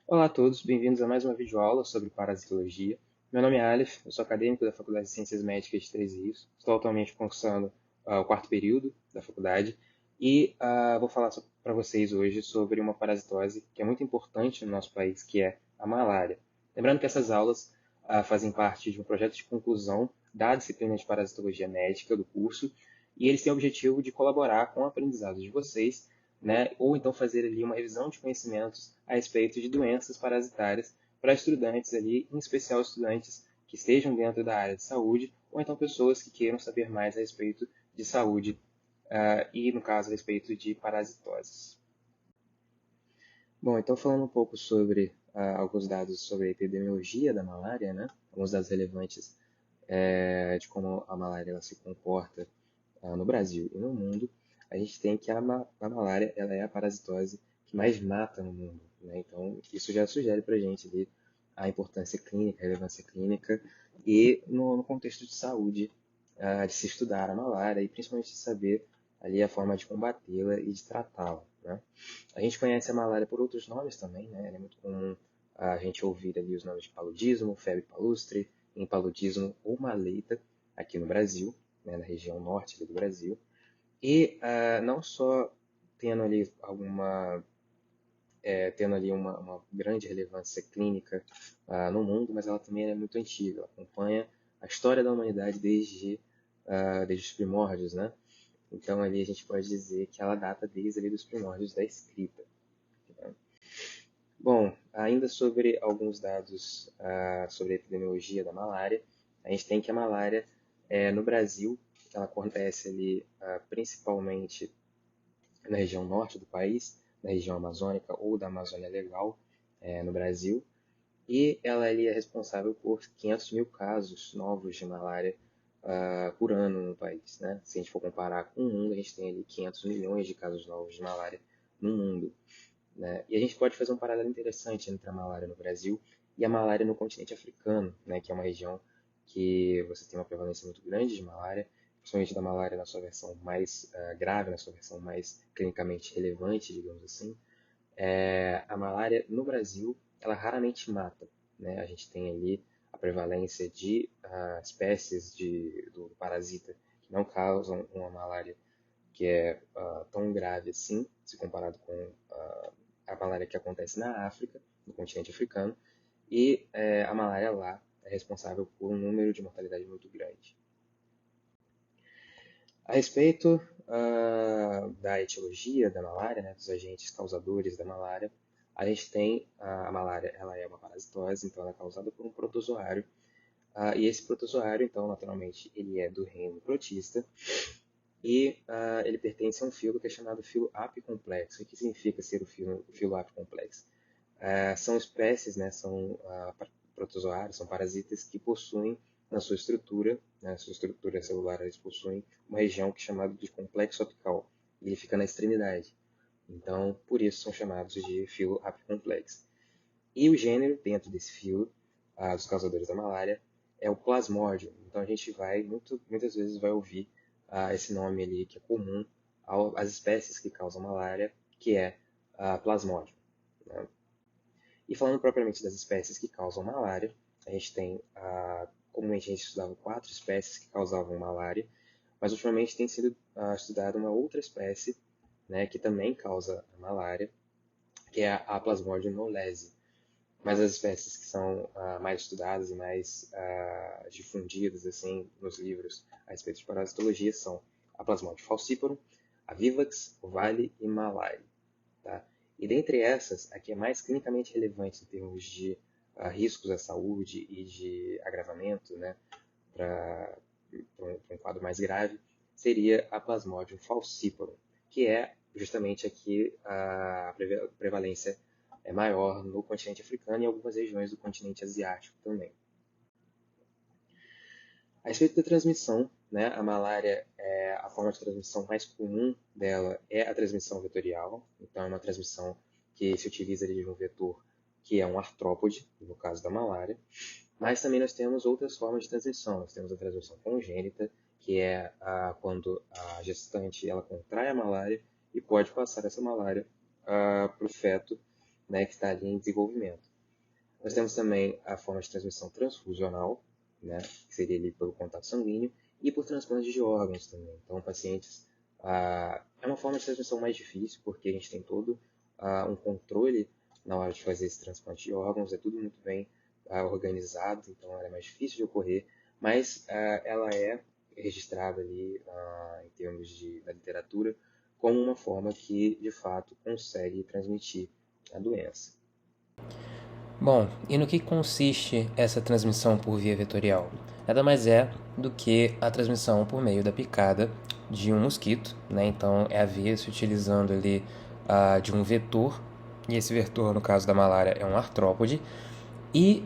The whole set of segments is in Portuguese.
Olá a todos, bem-vindos a mais uma videoaula sobre parasitologia. Meu nome é Aleph, eu sou acadêmico da Faculdade de Ciências Médicas de Três Rios. Estou atualmente cursando o quarto período da faculdade e vou falar para vocês hoje sobre uma parasitose que é muito importante no nosso país, que é a malária. Lembrando que essas aulas fazem parte de um projeto de conclusão da disciplina de parasitologia médica do curso e eles têm o objetivo de colaborar com o aprendizado de vocês, né, ou então fazer ali uma revisão de conhecimentos a respeito de doenças parasitárias para estudantes ali, em especial estudantes que estejam dentro da área de saúde, ou então pessoas que queiram saber mais a respeito de saúde e, no caso, a respeito de parasitoses. Bom, então falando um pouco sobre alguns dados sobre a epidemiologia da malária, né? Alguns dados relevantes de como a malária ela se comporta no Brasil e no mundo, a gente tem que a malária ela é a parasitose que mais mata no mundo, né? Então, isso já sugere para a gente ali a importância clínica, a relevância clínica e no contexto de saúde, de se estudar a malária e principalmente de saber ali a forma de combatê-la e de tratá-la, né? A gente conhece a malária por outros nomes também, né? É muito comum a gente ouvir ali os nomes de paludismo, febre palustre, impaludismo ou maleita aqui no Brasil, né, na região norte do Brasil. E não só tendo ali uma grande relevância clínica no mundo, mas ela também é muito antiga. Ela acompanha a história da humanidade desde os primórdios, né? Então ali a gente pode dizer que ela data desde ali dos primórdios da escrita. Né? Bom, ainda sobre alguns dados sobre a epidemiologia da malária, a gente tem que a malária no Brasil, ela acontece ali principalmente na região norte do país, na região amazônica ou da Amazônia Legal, no Brasil, e ela ali é responsável por 500 mil casos novos de malária por ano no país. Né? Se a gente for comparar com o mundo, a gente tem ali 500 milhões de casos novos de malária no mundo. Né? E a gente pode fazer um paralelo interessante entre a malária no Brasil e a malária no continente africano, né? Que é uma região que você tem uma prevalência muito grande de malária, principalmente da malária na sua versão mais grave, na sua versão mais clinicamente relevante, digamos assim. A malária no Brasil, ela raramente mata. Né? A gente tem ali a prevalência de espécies do parasita que não causam uma malária que é tão grave assim, se comparado com a malária que acontece na África, no continente africano, e a malária lá é responsável por um número de mortalidade muito grande. A respeito da etiologia da malária, né, dos agentes causadores da malária, a gente tem a malária, ela é uma parasitose, então ela é causada por um protozoário, e esse protozoário, então, naturalmente, ele é do reino protista, e ele pertence a um filo que é chamado filo apicomplexo. O que significa ser o filo apicomplexo? São espécies, né, são protozoários, são parasitas que possuem na sua estrutura, na sua estrutura celular, eles possuem uma região que é chamada de complexo apical. E ele fica na extremidade. Então, por isso são chamados de filo apicomplexo. E o gênero dentro desse filo, dos causadores da malária, é o Plasmodium. Então a gente muitas vezes vai ouvir esse nome ali que é comum às espécies que causam malária, que é Plasmodium. Né? E falando propriamente das espécies que causam malária, a gente tem, comumente a gente estudava 4 espécies que causavam malária, mas ultimamente tem sido estudada uma outra espécie, né, que também causa malária, que é a Plasmodium knowlesi. Mas as espécies que são mais estudadas e mais difundidas assim nos livros a respeito de parasitologia são a Plasmodium falciparum, a Vivax, Ovale e Malari. Tá? E dentre essas, a que é mais clinicamente relevante em termos de riscos à saúde e de agravamento, né, para um quadro mais grave, seria a Plasmodium falciparum, que é justamente aqui a prevalência é maior no continente africano e em algumas regiões do continente asiático também. A respeito da transmissão, né, a malária, a forma de transmissão mais comum dela é a transmissão vetorial, então é uma transmissão que se utiliza de um vetor que é um artrópode, no caso da malária, mas também nós temos outras formas de transmissão. Nós temos a transmissão congênita, que é quando a gestante ela contrai a malária e pode passar essa malária para o feto né, que está ali em desenvolvimento. Nós temos também a forma de transmissão transfusional, né, que seria ali pelo contato sanguíneo, e por transplante de órgãos também. Então, pacientes... é uma forma de transmissão mais difícil, porque a gente tem todo um controle na hora de fazer esse transplante de órgãos, é tudo muito bem organizado, então ela é mais difícil de ocorrer, mas ela é registrada ali em termos da literatura como uma forma que, de fato, consegue transmitir a doença. Bom, e no que consiste essa transmissão por via vetorial? Nada mais é do que a transmissão por meio da picada de um mosquito, né? Então é a via se utilizando ali de um vetor, e esse vetor, no caso da malária, é um artrópode, e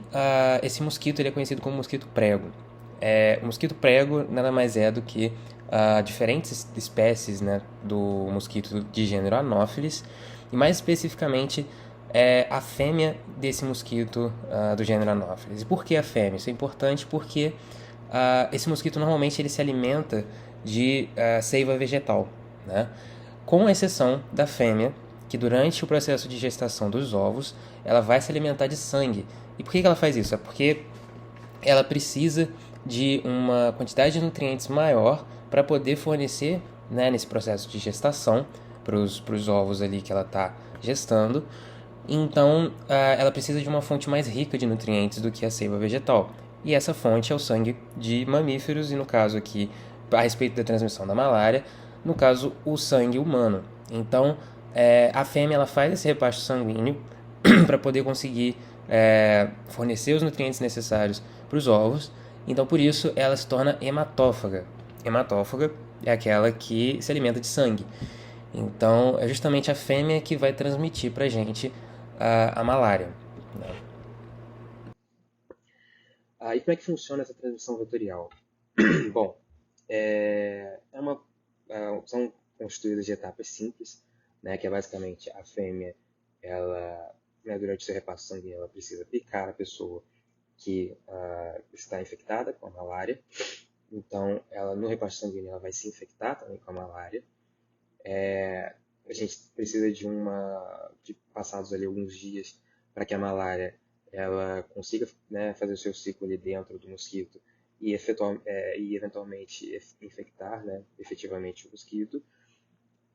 esse mosquito ele é conhecido como mosquito prego. O mosquito prego nada mais é do que diferentes espécies, né, do mosquito de gênero Anopheles, e mais especificamente a fêmea desse mosquito do gênero Anopheles. E por que a fêmea? Isso é importante porque esse mosquito normalmente ele se alimenta de seiva vegetal, né? Com exceção da fêmea, que durante o processo de gestação dos ovos, ela vai se alimentar de sangue. E por que ela faz isso? É porque ela precisa de uma quantidade de nutrientes maior para poder fornecer, né, nesse processo de gestação para os ovos ali que ela está gestando. Então, ela precisa de uma fonte mais rica de nutrientes do que a seiva vegetal. E essa fonte é o sangue de mamíferos, e no caso aqui, a respeito da transmissão da malária, no caso, o sangue humano. Então, a fêmea ela faz esse repasto sanguíneo para poder conseguir fornecer os nutrientes necessários para os ovos. Então, por isso, ela se torna hematófaga. Hematófaga é aquela que se alimenta de sangue. Então, é justamente a fêmea que vai transmitir para a gente a malária. Né? E como é que funciona essa transmissão vetorial? Bom, são constituídas de etapas simples, né, que é basicamente a fêmea, ela, né, durante o seu repasso sanguíneo, ela precisa picar a pessoa que está infectada com a malária. Então, ela no repasso sanguíneo ela vai se infectar também com a malária. A gente precisa de passados ali alguns dias para que a malária ela consiga, né, fazer o seu ciclo ali dentro do mosquito e, eventualmente infectar, né, efetivamente o mosquito.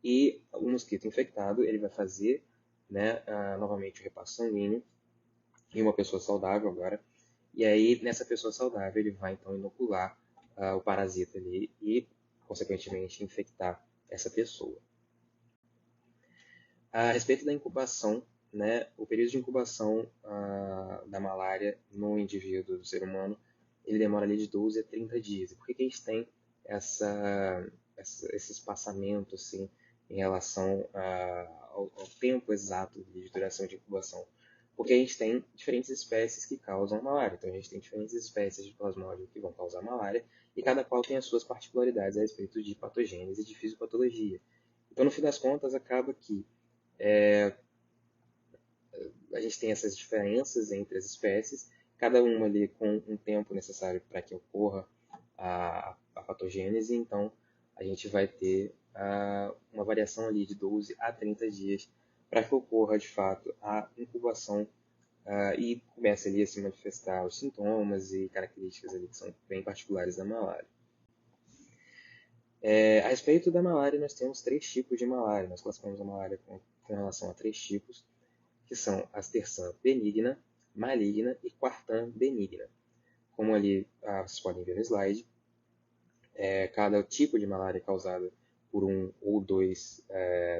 E o mosquito infectado ele vai fazer, né, novamente o repasso sanguíneo em uma pessoa saudável agora. E aí nessa pessoa saudável ele vai então inocular o parasita ali e consequentemente infectar essa pessoa. A respeito da incubação, né, o período de incubação da malária no indivíduo, do ser humano, ele demora ali de 12 a 30 dias. E por que a gente tem esse espaçamento assim, em relação ao tempo exato de duração de incubação? Porque a gente tem diferentes espécies que causam malária. Então a gente tem diferentes espécies de plasmódio que vão causar malária e cada qual tem as suas particularidades a respeito de patogênese e de fisiopatologia. Então, no fim das contas, acaba que a gente tem essas diferenças entre as espécies, cada uma ali com um tempo necessário para que ocorra a patogênese, então a gente vai ter uma variação ali de 12 a 30 dias para que ocorra de fato a incubação e comece ali a se manifestar os sintomas e características ali que são bem particulares da malária. A respeito da malária, nós temos 3 tipos de malária. Nós classificamos a malária com relação a 3 tipos, que são as terçã benigna, maligna e quartã benigna. Como ali vocês podem ver no slide, cada tipo de malária é causada por um ou dois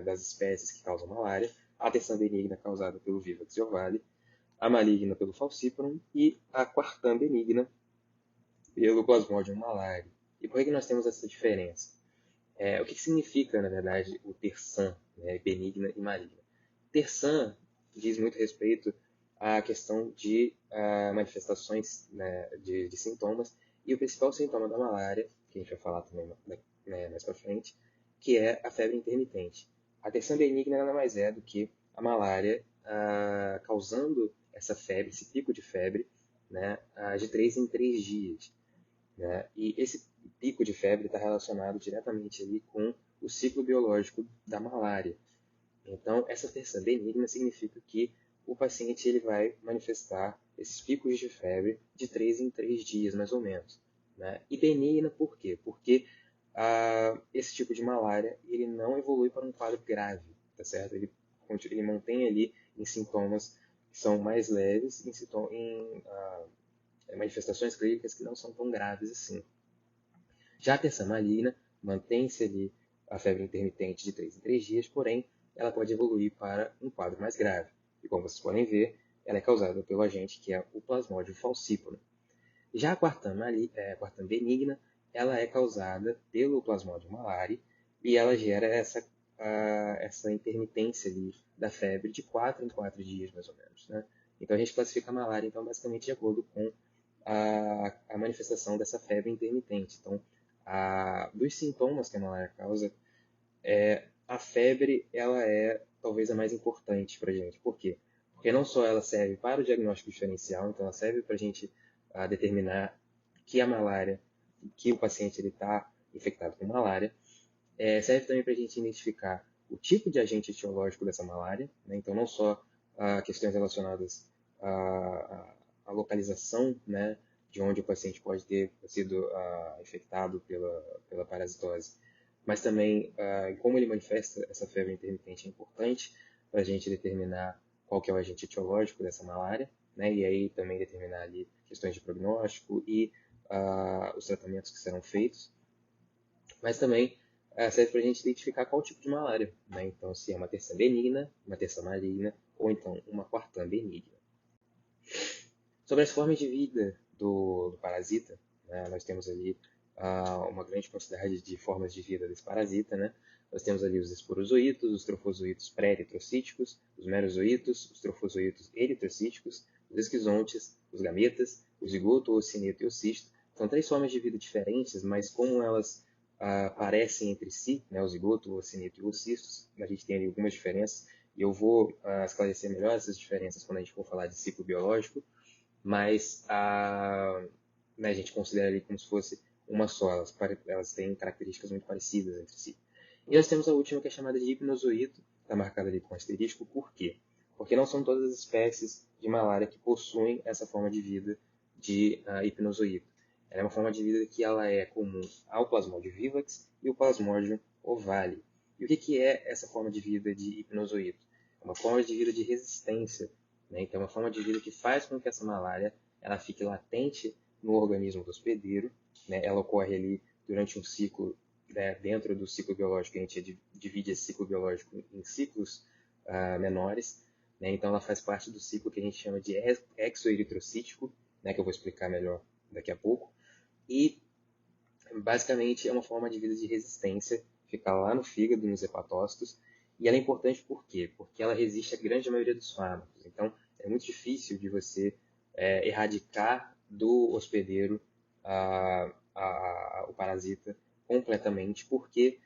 das espécies que causam malária. A terçã benigna é causada pelo Vivax ovale, a maligna pelo Falciparum e a quartã benigna pelo Plasmodium malariae. E por que nós temos essa diferença? O que significa, na verdade, o terçã, né, benigna e maligna? Terçã diz muito respeito à questão de manifestações, né, de sintomas, e o principal sintoma da malária, que a gente vai falar também mais para frente, que é a febre intermitente. A terçã benigna nada mais é do que a malária causando essa febre, esse pico de febre, né, de 3 em 3 dias. Né? E esse pico de febre está relacionado diretamente ali com o ciclo biológico da malária. Então, essa terçã benigna significa que o paciente ele vai manifestar esses picos de febre de 3 em 3 dias, mais ou menos. Né? E benigna por quê? Porque esse tipo de malária ele não evolui para um quadro grave, tá certo? Ele mantém ali em sintomas que são mais leves, em manifestações clínicas que não são tão graves assim. Já a terça maligna mantém-se ali a febre intermitente de 3 em 3 dias, porém ela pode evoluir para um quadro mais grave. E como vocês podem ver, ela é causada pelo agente que é o Plasmodium falciparum. Já a quarta benigna, ela é causada pelo Plasmodium malariae e ela gera essa intermitência ali da febre de 4 em 4 dias, mais ou menos. Né? Então a gente classifica a malária, então, basicamente de acordo com a manifestação dessa febre intermitente. Então, dos sintomas que a malária causa, a febre ela é talvez a mais importante para a gente. Por quê? Porque não só ela serve para o diagnóstico diferencial, então ela serve para a gente determinar que a malária, que o paciente está infectado com malária, serve também para a gente identificar o tipo de agente etiológico dessa malária, né? Então não só questões relacionadas à localização, né, de onde o paciente pode ter sido infectado pela parasitose, mas também como ele manifesta essa febre intermitente é importante para a gente determinar qual que é o agente etiológico dessa malária, né, e aí também determinar ali questões de prognóstico e os tratamentos que serão feitos, mas também serve para a gente identificar qual tipo de malária, né? Então se é uma terça benigna, uma terça maligna ou então uma quartã benigna. Sobre as formas de vida do parasita, né, nós temos ali uma grande quantidade de formas de vida desse parasita. Né? Nós temos ali os esporozoítos, os trofozoítos pré-eritrocíticos, os merozoítos, os trofozoítos eritrocíticos, os esquizontes, os gametas, o zigoto, o cineto e o cisto. São 3 formas de vida diferentes, mas como elas parecem entre si, né, o zigoto, o cineto e os cistos, a gente tem ali algumas diferenças, e eu vou esclarecer melhor essas diferenças quando a gente for falar de ciclo biológico, mas né, a gente considera ali como se fosse uma só, elas têm características muito parecidas entre si. E nós temos a última, que é chamada de hipnozoíto, está marcada ali com asterisco. Por quê? Porque não são todas as espécies de malária que possuem essa forma de vida de hipnozoíto. Ela é uma forma de vida que ela é comum ao Plasmodium vivax e o Plasmodium ovale. E o que é essa forma de vida de hipnozoíto? É uma forma de vida de resistência, né? Então, é uma forma de vida que faz com que essa malária ela fique latente no organismo do hospedeiro. Né? Ela ocorre ali durante um ciclo, né? Dentro do ciclo biológico, a gente divide esse ciclo biológico em ciclos menores. Né? Então, ela faz parte do ciclo que a gente chama de exoeritrocítico, né? Que eu vou explicar melhor daqui a pouco. E, basicamente, é uma forma de vida de resistência, fica lá no fígado, nos hepatócitos. E ela é importante por quê? Porque ela resiste à grande maioria dos fármacos. Então, é muito difícil de você erradicar do hospedeiro o parasita completamente, porque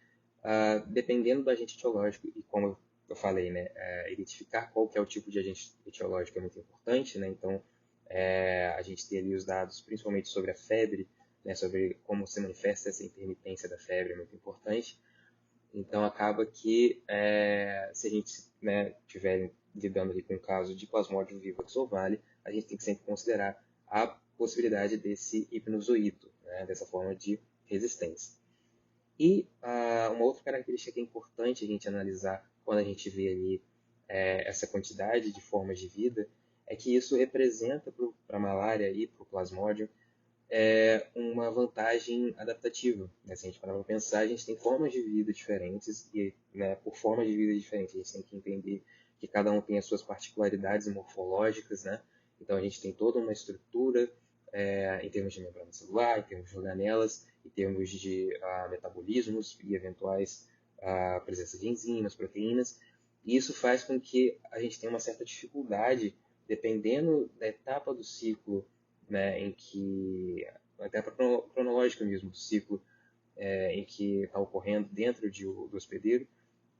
dependendo do agente etiológico, e como eu falei, né, identificar qual que é o tipo de agente etiológico é muito importante. Né? Então, a gente tem ali os dados, principalmente sobre a febre, né, sobre como se manifesta essa intermitência da febre, é muito importante. Então, acaba que se a gente estiver lidando ali com um caso de Plasmodium vivax ovale, a gente tem que sempre considerar a possibilidade desse hipnozoíto, né, dessa forma de resistência. E uma outra característica que é importante a gente analisar quando a gente vê ali essa quantidade de formas de vida é que isso representa para a malária e para o Plasmodium uma vantagem adaptativa. Né? Se a gente parar para pensar, a gente tem formas de vida diferentes e, né, por formas de vida diferentes, a gente tem que entender que cada um tem as suas particularidades morfológicas. Né? Então, a gente tem toda uma estrutura em termos de membrana celular, em termos de organelas, em termos de metabolismos e eventuais presença de enzimas, proteínas. E isso faz com que a gente tenha uma certa dificuldade, dependendo da etapa do ciclo, né, em que, até cronológica mesmo, do ciclo em que está ocorrendo dentro do hospedeiro,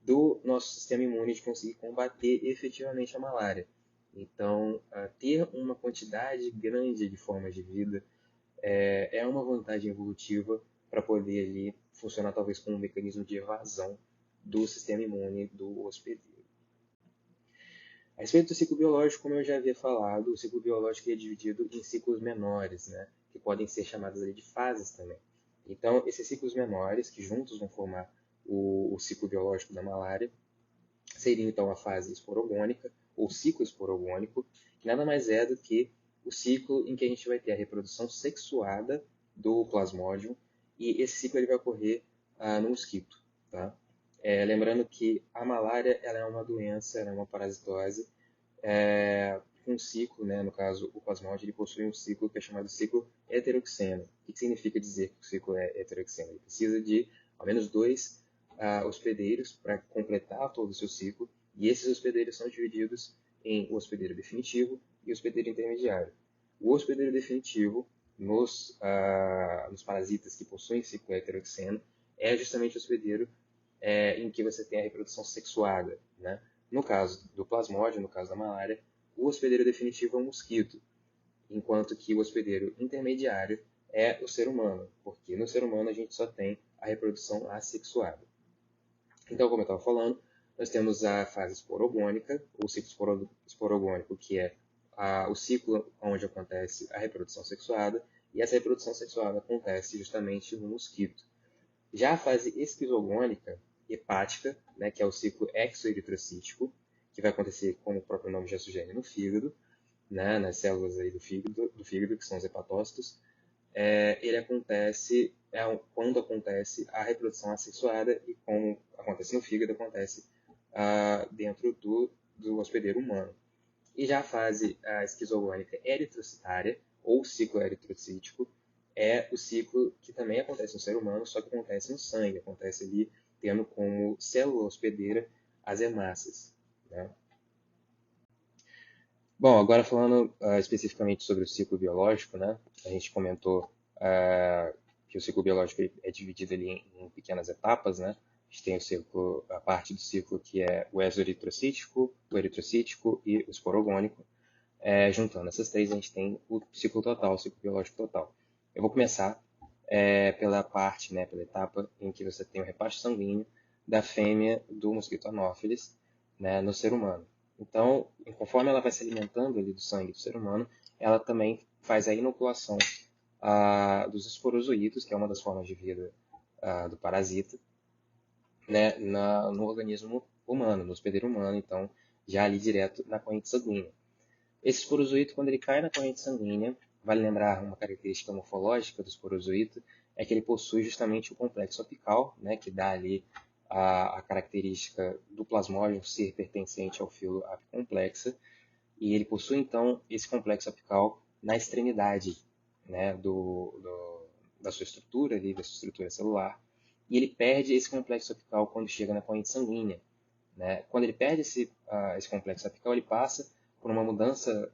do nosso sistema imune de conseguir combater efetivamente a malária. Então, ter uma quantidade grande de formas de vida é uma vantagem evolutiva para poder ali funcionar talvez como um mecanismo de evasão do sistema imune do hospedeiro. A respeito do ciclo biológico, como eu já havia falado, o ciclo biológico é dividido em ciclos menores, né, que podem ser chamados ali de fases também. Então, esses ciclos menores, que juntos vão formar o ciclo biológico da malária, seriam então a fase esporogônica, ou ciclo esporogônico, que nada mais é do que o ciclo em que a gente vai ter a reprodução sexuada do plasmódio, e esse ciclo ele vai ocorrer no mosquito. Tá? Lembrando que a malária ela é uma doença, ela é uma parasitose, com um ciclo, né, no caso o plasmódio, ele possui um ciclo que é chamado ciclo heteroxeno. O que significa dizer que o ciclo é heteroxeno? Ele precisa de ao menos dois hospedeiros para completar todo o seu ciclo, e esses hospedeiros são divididos em hospedeiro definitivo e hospedeiro intermediário. O hospedeiro definitivo, nos parasitas que possuem ciclo heteroxeno, é justamente o hospedeiro em que você tem a reprodução sexuada. Né? No caso do plasmódio, no caso da malária, o hospedeiro definitivo é o mosquito, enquanto que o hospedeiro intermediário é o ser humano, porque no ser humano a gente só tem a reprodução assexuada. Então, como eu estava falando, nós temos a fase esporogônica, ou ciclo esporogônico, que é o ciclo onde acontece a reprodução sexuada, e essa reprodução sexuada acontece justamente no mosquito. Já a fase esquizogônica, hepática, né, que é o ciclo exoeritrocítico, que vai acontecer, como o próprio nome já sugere, no fígado, né, nas células aí do fígado, que são os hepatócitos, ele acontece quando acontece a reprodução assexuada, e como acontece no fígado, acontece dentro do hospedeiro humano. E já a fase esquizogônica eritrocitária, ou ciclo eritrocítico, é o ciclo que também acontece no ser humano, só que acontece no sangue, acontece ali tendo como célula hospedeira as hemácias. Né? Bom, agora falando especificamente sobre o ciclo biológico, né? A gente comentou que o ciclo biológico é dividido ali em pequenas etapas, né? A gente tem a parte do ciclo que é o exoeritrocítico, o eritrocítico e o esporogônico. Juntando essas três, a gente tem o ciclo total, o ciclo biológico total. Eu vou começar pela parte, né, pela etapa em que você tem o repasto sanguíneo da fêmea do mosquito Anopheles, né, no ser humano. Então, conforme ela vai se alimentando ali do sangue do ser humano, ela também faz a inoculação dos esporozoítos, que é uma das formas de vida do parasita, né, no organismo humano, no hospedeiro humano, então já ali direto na corrente sanguínea. Esse esporozoito, quando ele cai na corrente sanguínea, vale lembrar uma característica morfológica do esporozoito, é que ele possui justamente o complexo apical, né, que dá ali a característica do plasmódio ser pertencente ao filo apicomplexa, e ele possui então esse complexo apical na extremidade, né, da sua estrutura ali, da sua estrutura celular, e ele perde esse complexo apical quando chega na corrente sanguínea. Né? Quando ele perde esse complexo apical, ele passa por uma mudança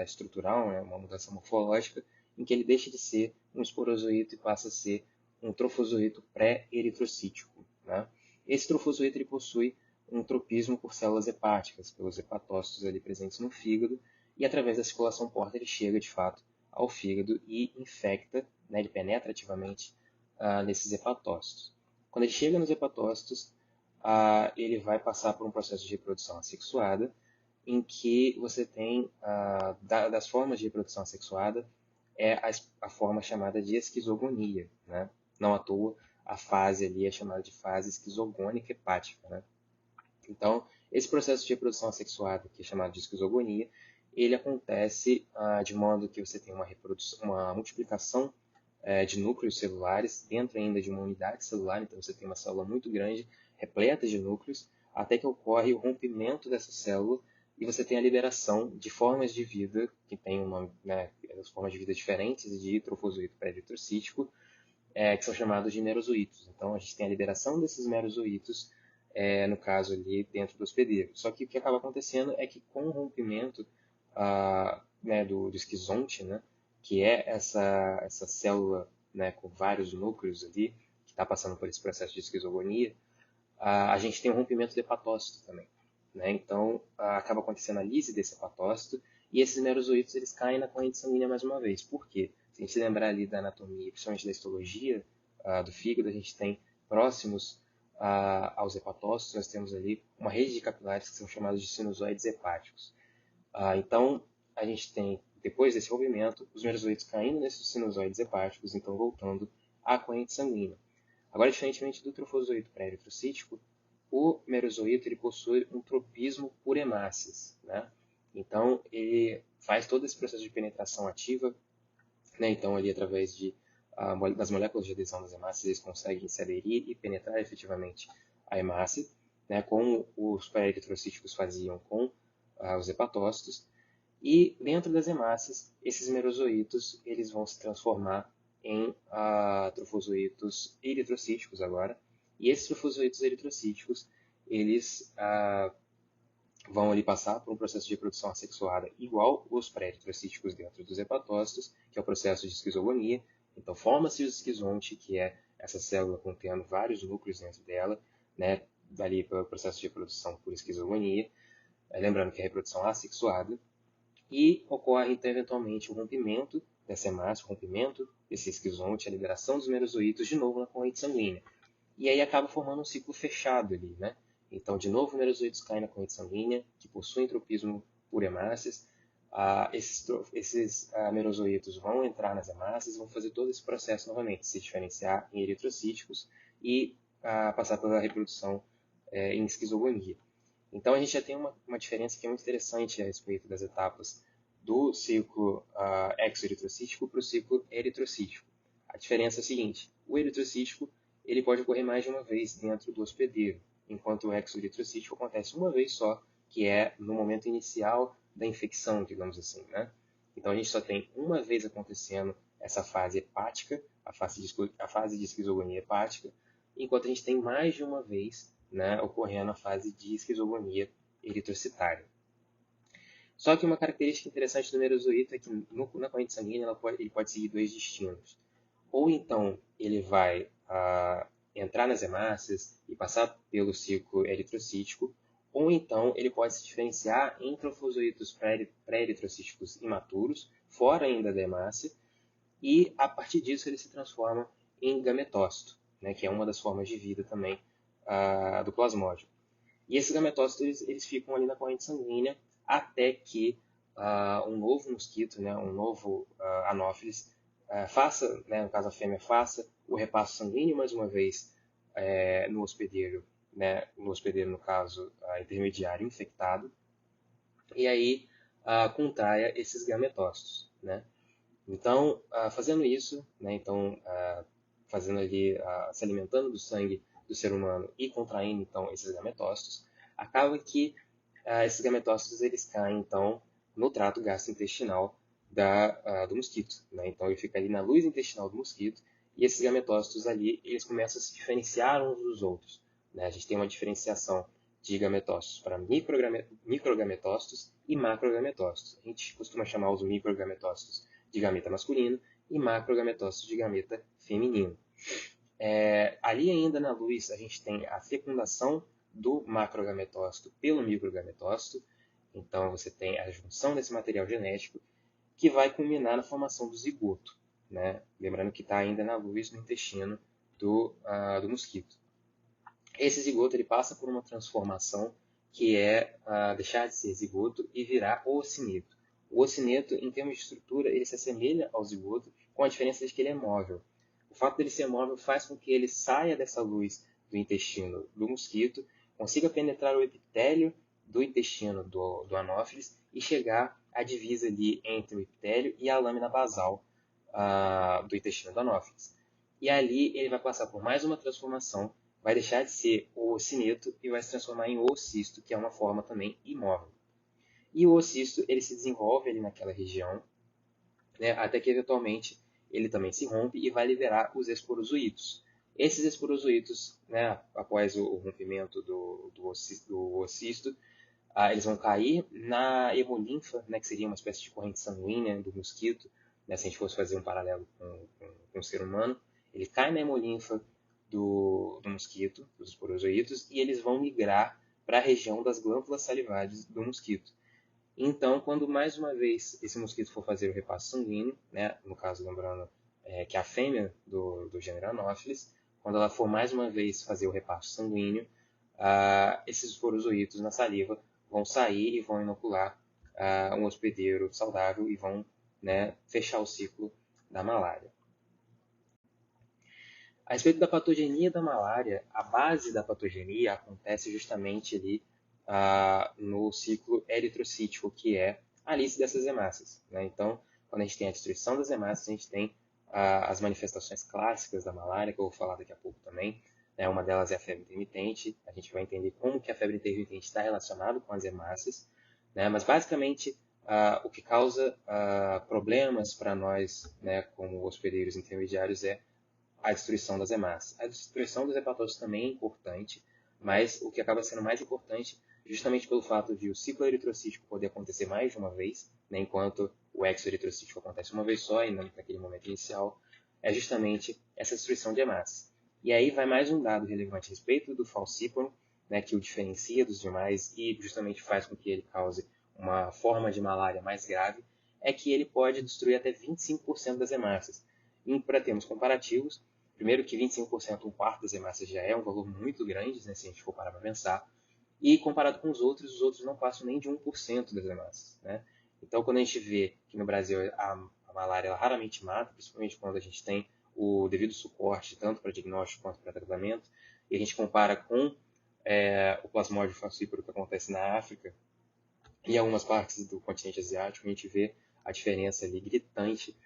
estrutural, né? Uma mudança morfológica, em que ele deixa de ser um esporozoito e passa a ser um trofozoito pré-eritrocítico. Né? Esse trofozoito ele possui um tropismo por células hepáticas, pelos hepatócitos ali presentes no fígado, e através da circulação porta ele chega de fato ao fígado e infecta, né? Ele penetra ativamente nesses hepatócitos. Quando ele chega nos hepatócitos, ele vai passar por um processo de reprodução assexuada, em que você tem, das formas de reprodução assexuada, a forma chamada de esquizogonia. Né? Não à toa, a fase ali é chamada de fase esquizogônica hepática. Né? Então, esse processo de reprodução assexuada, que é chamado de esquizogonia, ele acontece de modo que você tem uma multiplicação de núcleos celulares dentro ainda de uma unidade celular, então você tem uma célula muito grande, repleta de núcleos, até que ocorre o rompimento dessa célula e você tem a liberação de formas de vida que tem um nome, né, formas de vida diferentes de trofozoito pré-eritrocítico, que são chamados de merozoítos. Então a gente tem a liberação desses merozoítos, no caso ali dentro do hospedeiro. Só que o que acaba acontecendo é que com o rompimento né, do esquizonte, né, que é essa célula, né, com vários núcleos ali, que está passando por esse processo de esquizogonia, a gente tem um rompimento do hepatócito também. Né? Então, acaba acontecendo a lise desse hepatócito, e esses merozoítos eles caem na corrente sanguínea mais uma vez. Por quê? Se a gente lembrar ali da anatomia, principalmente da histologia do fígado, a gente tem próximos aos hepatócitos, nós temos ali uma rede de capilares que são chamados de sinusoides hepáticos. Então, a gente tem, depois desse rompimento, os merozoítos caindo nesses sinusoides hepáticos, então voltando à corrente sanguínea. Agora, diferentemente do trofozoito pré-eritrocítico, o merozoíto ele possui um tropismo por hemácias, né? Então, ele faz todo esse processo de penetração ativa, né? Então, ali através das moléculas de adesão das hemácias, eles conseguem se aderir e penetrar efetivamente a hemácia, né? Como os pré-eritrocíticos faziam com os hepatócitos. E dentro das hemácias, esses merozoítos eles vão se transformar em trofozoítos eritrocíticos agora. E esses trofozoítos eritrocíticos, eles vão ali passar por um processo de reprodução assexuada igual os pré-eritrocíticos dentro dos hepatócitos, que é o processo de esquizogonia. Então, forma-se o esquizonte, que é essa célula contendo vários núcleos dentro dela, né, dali pelo processo de reprodução por esquizogonia. Lembrando que é a reprodução assexuada. E ocorre, então, eventualmente, o rompimento dessa hemácia, o rompimento desse esquizonte, a liberação dos merozoítos de novo na corrente sanguínea. E aí acaba formando um ciclo fechado ali, né? Então, de novo, merozoítos caem na corrente sanguínea, que possuem tropismo por hemácias. Esses merozoítos vão entrar nas hemácias, vão fazer todo esse processo novamente, se diferenciar em eritrocíticos e passar pela reprodução em esquizogonia. Então, a gente já tem uma diferença que é muito interessante a respeito das etapas do ciclo exoeritrocítico para o ciclo eritrocítico. A diferença é a seguinte: o eritrocítico ele pode ocorrer mais de uma vez dentro do hospedeiro, enquanto o exoeritrocítico acontece uma vez só, que é no momento inicial da infecção, digamos assim, né? Então a gente só tem uma vez acontecendo essa fase hepática, a fase de esquizogonia hepática, enquanto a gente tem mais de uma vez, né, ocorrendo a fase de esquizogonia eritrocitária. Só que uma característica interessante do merozoíto é que na corrente sanguínea ele pode seguir dois destinos. Ou então ele vai entrar nas hemácias e passar pelo ciclo eritrocítico, ou então ele pode se diferenciar em trofozoítos pré-eritrocíticos imaturos, fora ainda da hemácia, e a partir disso ele se transforma em gametócito, né, que é uma das formas de vida também do plasmódio. E esses gametócitos eles ficam ali na corrente sanguínea até que um novo mosquito, né, um novo anófeles, faça, né, no caso a fêmea, faça o repasso sanguíneo mais uma vez no hospedeiro, né, no caso intermediário infectado, e aí contraia esses gametócitos, né? Então, fazendo isso, né, então fazendo ali, se alimentando do sangue do ser humano e contraindo então esses gametócitos, acaba que esses gametócitos eles caem então no trato gastrointestinal do mosquito, né? Então ele fica ali na luz intestinal do mosquito e esses gametócitos ali eles começam a se diferenciar uns dos outros, né? A gente tem uma diferenciação de gametócitos para microgametócitos e macrogametócitos. A gente costuma chamar os microgametócitos de gameta masculino e macrogametócitos de gameta feminino. Ali ainda na luz a gente tem a fecundação do macrogametócito pelo microgametócito. Então você tem a junção desse material genético que vai culminar na formação do zigoto, né? Lembrando que está ainda na luz no intestino do mosquito. Esse zigoto ele passa por uma transformação que é deixar de ser zigoto e virar ocineto. O ocineto, em termos de estrutura, ele se assemelha ao zigoto, com a diferença de que ele é móvel. O fato dele ser móvel faz com que ele saia dessa luz do intestino do mosquito, consiga penetrar o epitélio do intestino do anófeles e chegar à divisa ali entre o epitélio e a lâmina basal do intestino do anófeles. E ali ele vai passar por mais uma transformação, vai deixar de ser o ocineto e vai se transformar em oocisto, que é uma forma também imóvel. E o oocisto ele se desenvolve ali naquela região, né, até que eventualmente ele também se rompe e vai liberar os esporozoítos. Esses esporozoítos, né, após o rompimento do oocisto, eles vão cair na hemolinfa, né, que seria uma espécie de corrente sanguínea do mosquito, né, se a gente fosse fazer um paralelo com o ser humano. Ele cai na hemolinfa do mosquito, dos esporozoítos, e eles vão migrar para a região das glândulas salivares do mosquito. Então, quando mais uma vez esse mosquito for fazer o repasso sanguíneo, né, no caso lembrando que a fêmea do gênero Anopheles, quando ela for mais uma vez fazer o repasto sanguíneo, esses esporozoítos na saliva vão sair e vão inocular um hospedeiro saudável e vão, né, fechar o ciclo da malária. A respeito da patogenia da malária, a base da patogenia acontece justamente ali no ciclo eritrocítico, que é a lise dessas hemácias, né? Então, quando a gente tem a destruição das hemácias, a gente tem as manifestações clássicas da malária, que eu vou falar daqui a pouco também, né? Uma delas é a febre intermitente. A gente vai entender como que a febre intermitente está relacionada com as hemácias, né? Mas, basicamente, o que causa problemas para nós, né, como hospedeiros intermediários, é a destruição das hemácias. A destruição dos hepatócitos também é importante, mas o que acaba sendo mais importante, justamente pelo fato de o ciclo eritrocítico poder acontecer mais de uma vez, né, enquanto o exoeritrocítico acontece uma vez só, e não naquele momento inicial, é justamente essa destruição de hemácias. E aí vai mais um dado relevante a respeito do falciparum, né, que o diferencia dos demais e justamente faz com que ele cause uma forma de malária mais grave, é que ele pode destruir até 25% das hemácias. E para termos comparativos, primeiro que 25%, um quarto das hemácias já é um valor muito grande, né, se a gente for parar para pensar. E comparado com os outros não passam nem de 1% das hemácias, né? Então, quando a gente vê que no Brasil a malária ela raramente mata, principalmente quando a gente tem o devido suporte, tanto para diagnóstico quanto para tratamento, e a gente compara com o plasmódio falciparum que acontece na África e algumas partes do continente asiático, a gente vê a diferença ali gritante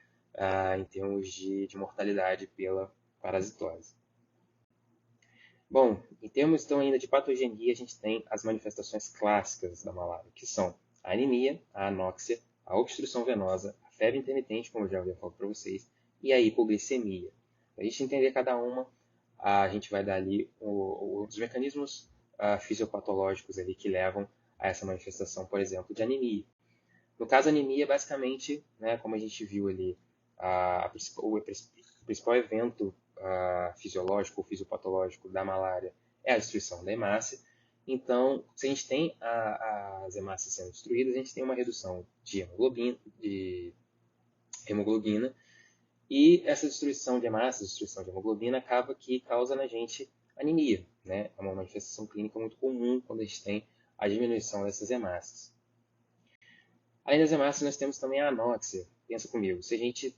em termos de mortalidade pela parasitose. Bom, em termos então ainda de patogenia, a gente tem as manifestações clássicas da malária, que são a anemia, a anóxia, a obstrução venosa, a febre intermitente, como eu já havia falado para vocês, e a hipoglicemia. Para a gente entender cada uma, a gente vai dar ali os mecanismos fisiopatológicos ali que levam a essa manifestação, por exemplo, de anemia. No caso, a anemia, basicamente, né, como a gente viu ali, o principal evento fisiológico ou fisiopatológico da malária é a destruição da hemácia. Então, se a gente tem as hemácias sendo destruídas, a gente tem uma redução de hemoglobina, e essa destruição de hemácias, destruição de hemoglobina, acaba que causa na gente anemia, né? É uma manifestação clínica muito comum quando a gente tem a diminuição dessas hemácias. Além das hemácias, nós temos também a anóxia. Pensa comigo, se a gente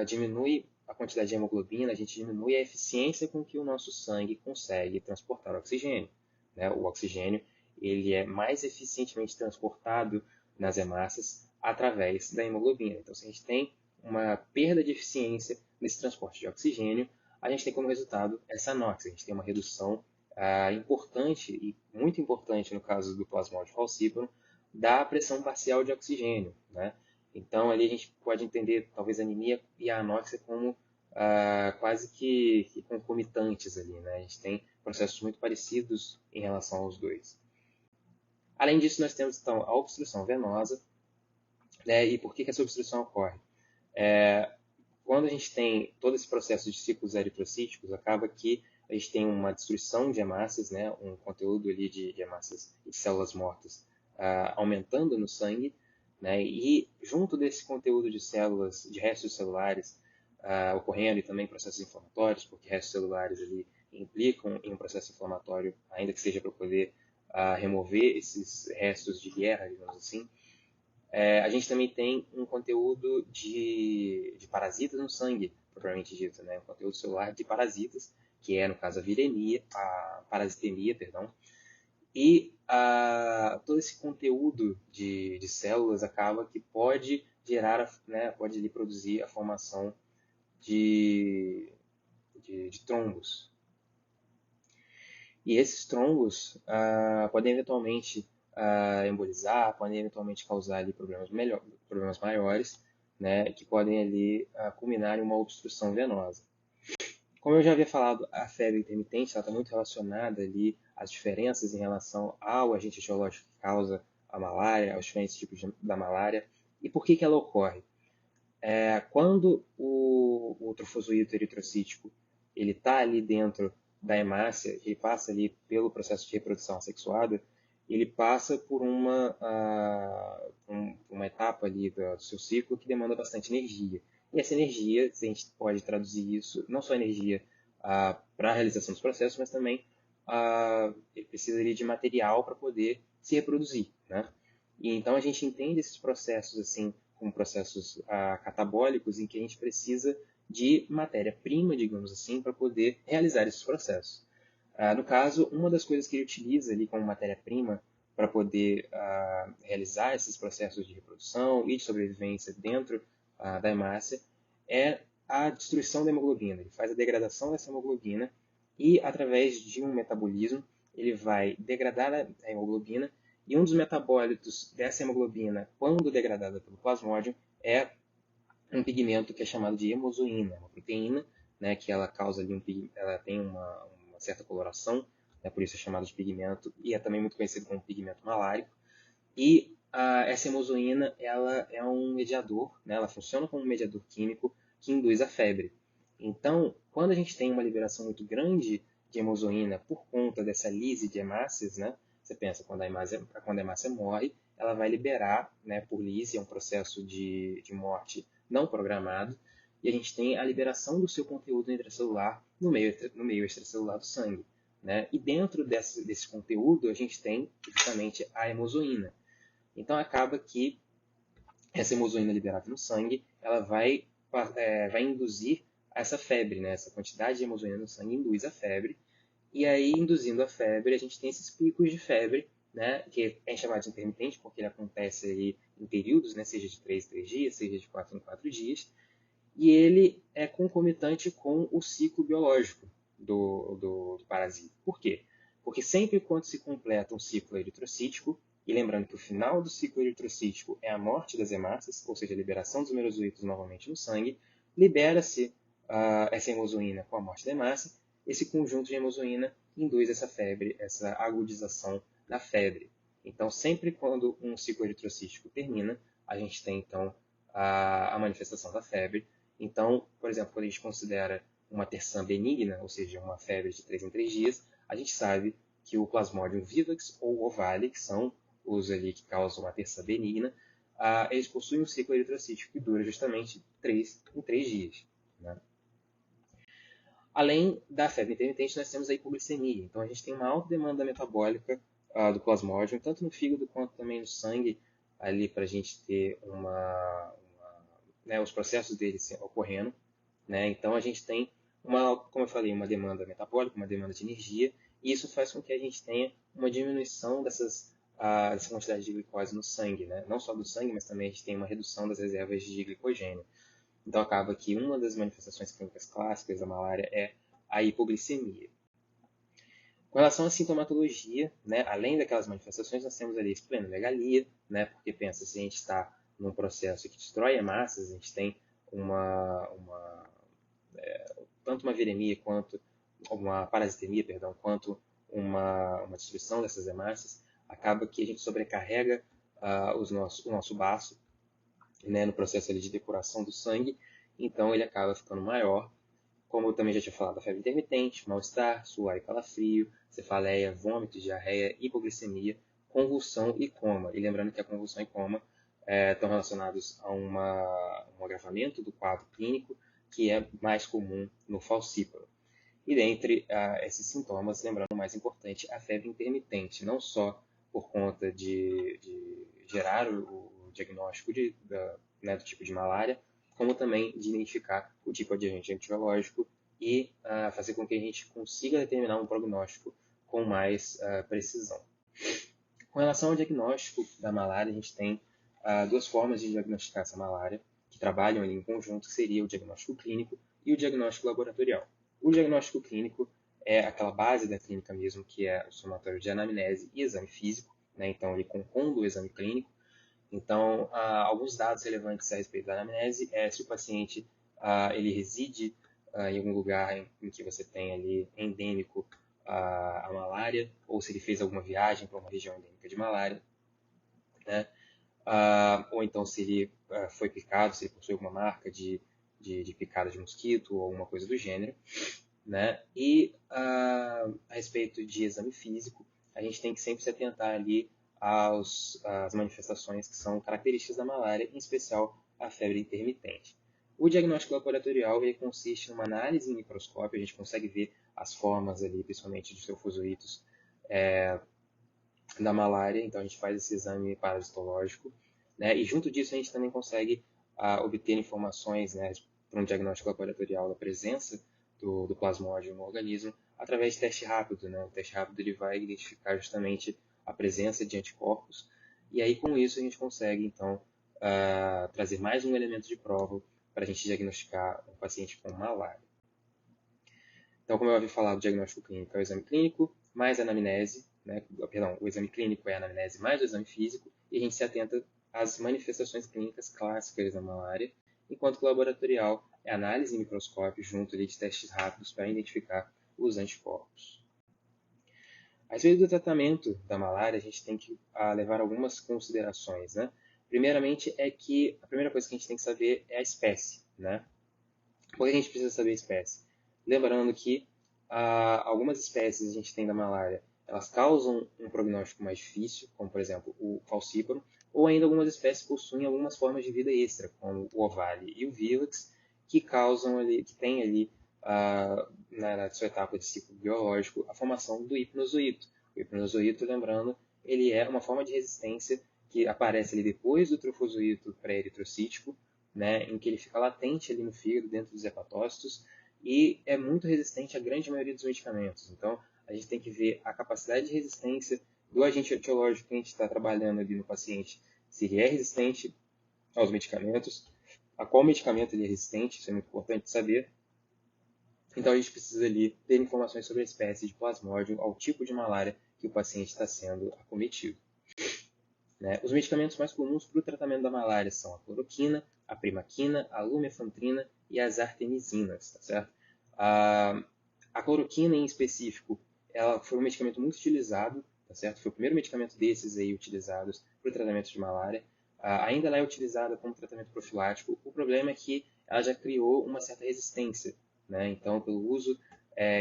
diminui a quantidade de hemoglobina, a gente diminui a eficiência com que o nosso sangue consegue transportar o oxigênio, né? O oxigênio ele é mais eficientemente transportado nas hemácias através da hemoglobina. Então, se a gente tem uma perda de eficiência nesse transporte de oxigênio, a gente tem como resultado essa anóxia. A gente tem uma redução importante e muito importante no caso do plasmódio falciparum da pressão parcial de oxigênio, né? Então, ali a gente pode entender, talvez, a anemia e a anóxia como quase que concomitantes ali, né? A gente tem processos muito parecidos em relação aos dois. Além disso, nós temos, então, a obstrução venosa, né? E por que essa obstrução ocorre? Quando a gente tem todo esse processo de ciclos eritrocíticos, acaba que a gente tem uma destruição de hemácias, né? Um conteúdo ali de hemácias e células mortas aumentando no sangue, né? E junto desse conteúdo de células, de restos celulares ocorrendo e também processos inflamatórios, porque restos celulares ali implicam em um processo inflamatório, ainda que seja para poder remover esses restos de guerra, digamos assim. A gente também tem um conteúdo de parasitas no sangue, propriamente dito, né? Um conteúdo celular de parasitas, que é, no caso, a parasitemia, perdão. E todo esse conteúdo de células acaba que pode gerar, né, pode ali produzir a formação de trombos. E esses trombos podem eventualmente embolizar, podem eventualmente causar ali problemas maiores, né, que podem ali culminar em uma obstrução venosa. Como eu já havia falado, a febre intermitente está muito relacionada ali às diferenças em relação ao agente etiológico que causa a malária, aos diferentes tipos da malária. E por que ela ocorre? Quando o trofozoíto eritrocítico ele está ali dentro da hemácia, ele passa ali pelo processo de reprodução assexuada, ele passa por uma etapa ali do seu ciclo que demanda bastante energia. E essa energia, a gente pode traduzir isso, não só energia para a realização dos processos, mas também ele precisa ali de material para poder se reproduzir, né? E então a gente entende esses processos assim como processos catabólicos em que a gente precisa de matéria-prima, digamos assim, para poder realizar esses processos. No caso, uma das coisas que ele utiliza ali como matéria-prima para poder realizar esses processos de reprodução e de sobrevivência dentro da hemácia é a destruição da hemoglobina. Ele faz a degradação dessa hemoglobina e, através de um metabolismo, ele vai degradar a hemoglobina e um dos metabólitos dessa hemoglobina, quando degradada pelo plasmódio, é um pigmento que é chamado de hemozoína, uma proteína, né, que ela causa ali ela tem uma certa coloração, né, por isso é chamado de pigmento, e é também muito conhecido como pigmento malárico. E essa hemozoína ela é um mediador, né, ela funciona como um mediador químico que induz a febre. Então, quando a gente tem uma liberação muito grande de hemozoína por conta dessa lise de hemácias, né, você pensa, quando a hemácia morre, ela vai liberar, né, por lise, é um processo de morte não programado, e a gente tem a liberação do seu conteúdo intracelular no meio extracelular do sangue. Né? E dentro desse conteúdo, a gente tem justamente a hemozoína. Então, acaba que essa hemozoína liberada no sangue, ela vai induzir essa febre, né? Essa quantidade de hemozoína no sangue induz a febre, e aí, induzindo a febre, a gente tem esses picos de febre, né, que é chamado de intermitente, porque ele acontece aí em períodos, né, seja de 3 em 3 dias, seja de 4 em 4 dias, e ele é concomitante com o ciclo biológico do parasita. Por quê? Porque sempre quando se completa um ciclo eritrocítico, e lembrando que o final do ciclo eritrocítico é a morte das hemácias, ou seja, a liberação dos merozoítos novamente no sangue, libera-se essa hemozoína com a morte da hemácia, esse conjunto de hemozoína induz essa febre, essa agudização da febre. Então, sempre quando um ciclo eritrocítico termina, a gente tem, então, a manifestação da febre. Então, por exemplo, quando a gente considera uma terçã benigna, ou seja, uma febre de 3 em 3 dias, a gente sabe que o Plasmodium vivax ou ovale, que são os ali que causam a terçã benigna, eles possuem um ciclo eritrocítico que dura justamente 3 em 3 dias. Né? Além da febre intermitente, nós temos a hipoglicemia. Então, a gente tem uma alta demanda metabólica do Plasmodium, tanto no fígado quanto também no sangue, ali para a gente ter né, os processos dele ocorrendo. Né? Então, a gente tem, como eu falei, uma demanda metabólica, uma demanda de energia, e isso faz com que a gente tenha uma diminuição dessa quantidade de glicose no sangue. Né? Não só do sangue, mas também a gente tem uma redução das reservas de glicogênio. Então, acaba que uma das manifestações clínicas clássicas da malária é a hipoglicemia. Com relação à sintomatologia, né, além daquelas manifestações, nós temos ali a esplenomegalia, né, porque pensa, se a gente está num processo que destrói hemácias, a gente tem tanto uma viremia quanto uma parasitemia, perdão, quanto uma destruição dessas hemácias, acaba que a gente sobrecarrega o nosso baço, né, no processo ali de depuração do sangue, então ele acaba ficando maior. Como eu também já tinha falado, a febre intermitente, mal-estar, suor e calafrio, cefaleia, vômito, diarreia, hipoglicemia, convulsão e coma. E lembrando que a convulsão e coma estão relacionados a um agravamento do quadro clínico, que é mais comum no falcíparo. E dentre esses sintomas, lembrando o mais importante, a febre intermitente, não só por conta de gerar o diagnóstico né, do tipo de malária, como também de identificar o tipo de agente antibiológico e fazer com que a gente consiga determinar um prognóstico com mais precisão. Com relação ao diagnóstico da malária, a gente tem duas formas de diagnosticar essa malária, que trabalham ali em conjunto, que seria o diagnóstico clínico e o diagnóstico laboratorial. O diagnóstico clínico é aquela base da clínica mesmo, que é o somatório de anamnese e exame físico, né? Então, ele compondo o exame clínico. Então, alguns dados relevantes a respeito da anamnese é se o paciente ele reside em algum lugar em que você tem ali endêmico a malária, ou se ele fez alguma viagem para uma região endêmica de malária, né? Ou então se ele foi picado, se ele possui alguma marca de picada de mosquito ou alguma coisa do gênero. Né? E a respeito de exame físico, a gente tem que sempre se atentar ali às manifestações que são características da malária, em especial a febre intermitente. O diagnóstico laboratorial ele consiste numa análise em microscópio, a gente consegue ver as formas ali, principalmente dos trofozoítos da malária, então a gente faz esse exame parasitológico, né? E junto disso a gente também consegue obter informações, né, para um diagnóstico laboratorial da presença do plasmódio no organismo através de teste rápido, né? O teste rápido ele vai identificar justamente a presença de anticorpos e aí com isso a gente consegue então trazer mais um elemento de prova para a gente diagnosticar um paciente com malária. Então, como eu havia falado, o diagnóstico clínico é o exame clínico mais a anamnese, né? Perdão, o exame clínico é a anamnese mais o exame físico, e a gente se atenta às manifestações clínicas clássicas da malária, enquanto que o laboratorial é a análise em microscópio junto ali de testes rápidos para identificar os anticorpos. A respeito do tratamento da malária, a gente tem que levar algumas considerações, né? Primeiramente é que a primeira coisa que a gente tem que saber é a espécie, né? Por que a gente precisa saber a espécie? Lembrando que algumas espécies a gente tem da malária, elas causam um prognóstico mais difícil, como por exemplo o falciparum, ou ainda algumas espécies possuem algumas formas de vida extra, como o ovale e o vivax, que causam ali, que tem ali na sua etapa de ciclo biológico a formação do hipnozoito. O hipnozoito, lembrando, ele é uma forma de resistência que aparece ali depois do trofozoito pré-eritrocítico, né, em que ele fica latente ali no fígado, dentro dos hepatócitos, e é muito resistente à grande maioria dos medicamentos. Então, a gente tem que ver a capacidade de resistência do agente etiológico que a gente está trabalhando ali no paciente, se ele é resistente aos medicamentos, a qual medicamento ele é resistente, isso é muito importante saber. Então, a gente precisa ali ter informações sobre a espécie de plasmódio, ao tipo de malária que o paciente está sendo acometido. Né? Os medicamentos mais comuns para o tratamento da malária são a cloroquina, a primaquina, a lumefantrina e as artemisinas, tá certo? A cloroquina, em específico, ela foi um medicamento muito utilizado, tá certo? Foi o primeiro medicamento desses aí utilizados para o tratamento de malária. Ainda ela é utilizada como tratamento profilático. O problema é que ela já criou uma certa resistência, né? Então, pelo uso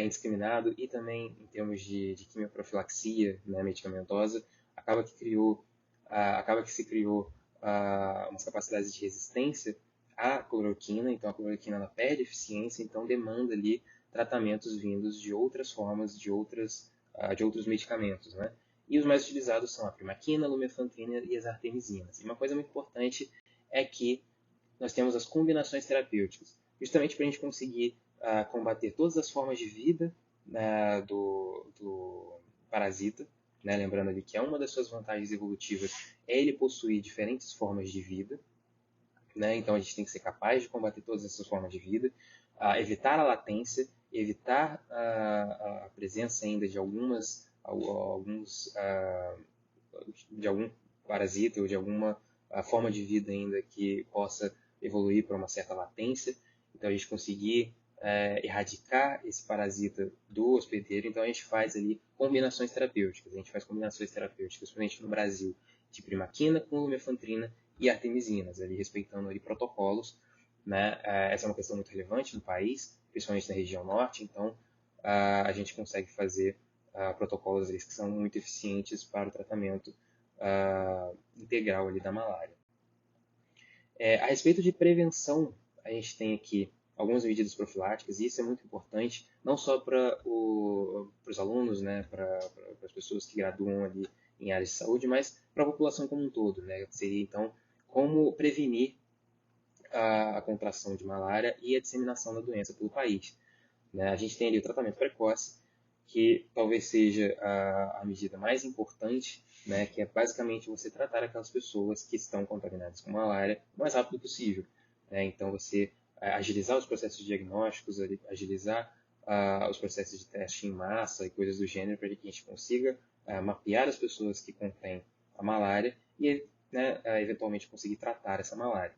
indiscriminado e também em termos de quimioprofilaxia, né, medicamentosa, acaba que se criou umas capacidades de resistência à cloroquina, então a cloroquina ela perde eficiência, então demanda ali tratamentos vindos de outras formas, de outros medicamentos, né? E os mais utilizados são a primaquina, a lumefantrina e as artemisinas. E uma coisa muito importante é que nós temos as combinações terapêuticas, justamente para a gente conseguir combater todas as formas de vida do parasita, né? Lembrando ali que uma das suas vantagens evolutivas é ele possuir diferentes formas de vida, né? Então a gente tem que ser capaz de combater todas essas formas de vida, evitar a latência, evitar a presença ainda de algum parasita ou de alguma forma de vida ainda que possa evoluir para uma certa latência. Então a gente conseguir erradicar esse parasita do hospedeiro, então a gente faz ali combinações terapêuticas. A gente faz combinações terapêuticas, principalmente no Brasil, de primaquina com lumefantrina e artemisinas, ali respeitando ali protocolos, né? Essa é uma questão muito relevante no país, principalmente na região norte, então a gente consegue fazer protocolos ali que são muito eficientes para o tratamento integral ali da malária. A respeito de prevenção, a gente tem aqui algumas medidas profiláticas, e isso é muito importante, não só para os alunos, né, para as pessoas que graduam ali em áreas de saúde, mas para a população como um todo, né? Seria, então, como prevenir a contração de malária e a disseminação da doença pelo país. Né? A gente tem ali o tratamento precoce, que talvez seja a medida mais importante, né? Que é basicamente você tratar aquelas pessoas que estão contaminadas com malária o mais rápido possível. Né? Então, você agilizar os processos diagnósticos, agilizar os processos de teste em massa e coisas do gênero, para que a gente consiga mapear as pessoas que contêm a malária e, né, eventualmente, conseguir tratar essa malária.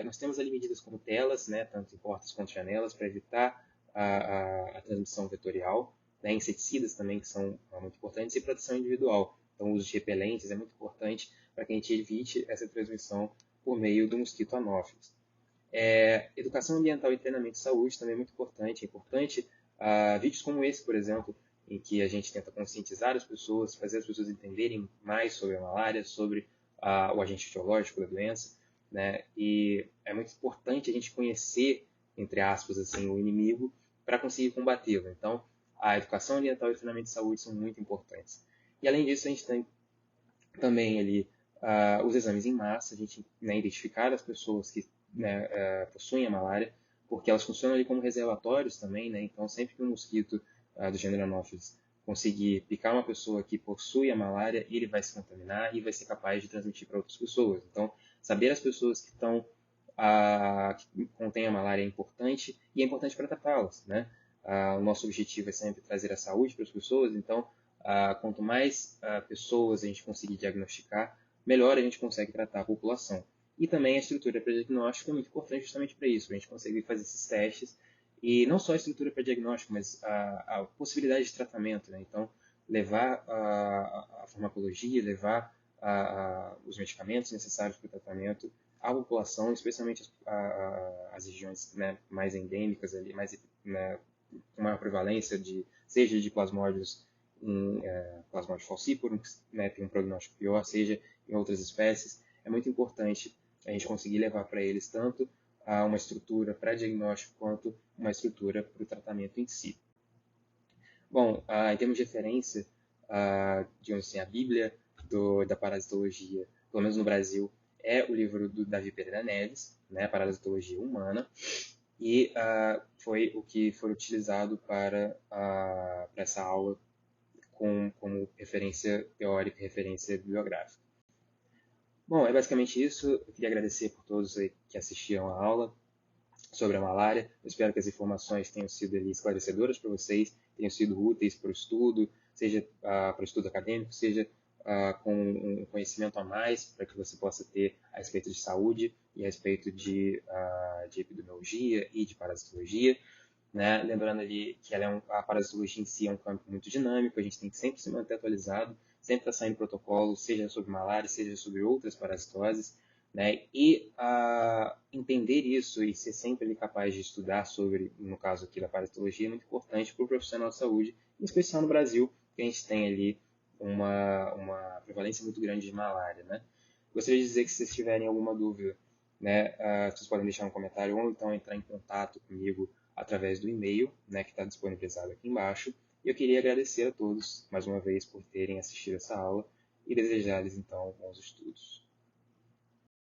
Nós temos ali medidas como telas, né, tanto em portas quanto janelas, para evitar a transmissão vetorial, né, inseticidas também, que são muito importantes, e proteção individual. Então, o uso de repelentes é muito importante para que a gente evite essa transmissão por meio do mosquito anófilis. Educação ambiental e treinamento de saúde também é muito importante. É importante vídeos como esse, por exemplo, em que a gente tenta conscientizar as pessoas, fazer as pessoas entenderem mais sobre a malária, sobre o agente etiológico da doença, né? E é muito importante a gente conhecer, entre aspas, assim, o inimigo para conseguir combatê-lo. Então, a educação ambiental e o treinamento de saúde são muito importantes. E além disso, a gente tem também ali os exames em massa, a gente, né, identificar as pessoas que, né, possuem a malária, porque elas funcionam ali como reservatórios também, né? Então, sempre que um mosquito do gênero Anopheles conseguir picar uma pessoa que possui a malária, ele vai se contaminar e vai ser capaz de transmitir para outras pessoas. Então, saber as pessoas que estão que contêm a malária é importante e é importante para tratá-las, né? O nosso objetivo é sempre trazer a saúde para as pessoas, então quanto mais pessoas a gente conseguir diagnosticar, melhor a gente consegue tratar a população. E também a estrutura para diagnóstico é muito importante justamente para isso, para a gente conseguir fazer esses testes, e não só a estrutura para diagnóstico, mas a possibilidade de tratamento, né? Então, levar a farmacologia, levar os medicamentos necessários para o tratamento à população, especialmente as regiões, né, mais endêmicas, ali, mais, né, com maior prevalência, seja de plasmódios em Plasmodium falciparum, que, né, tem um prognóstico pior, seja em outras espécies. É muito importante a gente conseguir levar para eles tanto uma estrutura para diagnóstico quanto uma estrutura para o tratamento em si. Bom, em termos de referência, digamos assim, a Bíblia da parasitologia, pelo menos no Brasil, é o livro do Davi Pereira Neves, né, Parasitologia Humana, e foi o que foi utilizado para essa aula como referência teórica, referência bibliográfica. Bom, é basicamente isso. Eu queria agradecer por todos aí que assistiram a aula sobre a malária. Eu espero que as informações tenham sido ali esclarecedoras para vocês, tenham sido úteis para o estudo, seja para o estudo acadêmico, seja com um conhecimento a mais para que você possa ter a respeito de saúde e a respeito de epidemiologia e de parasitologia. Né? Lembrando ali que a parasitologia em si é um campo muito dinâmico, a gente tem que sempre se manter atualizado, sempre estar saindo protocolo, seja sobre malária, seja sobre outras parasitoses, né? E entender isso e ser sempre ali capaz de estudar sobre, no caso aqui da parasitologia, é muito importante para o profissional de saúde, em especial no Brasil, que a gente tem ali uma prevalência muito grande de malária, né? Gostaria de dizer que se vocês tiverem alguma dúvida, né, vocês podem deixar um comentário ou então entrar em contato comigo através do e-mail, né, que está disponibilizado aqui embaixo. E eu queria agradecer a todos, mais uma vez, por terem assistido essa aula e desejar-lhes, então, bons estudos.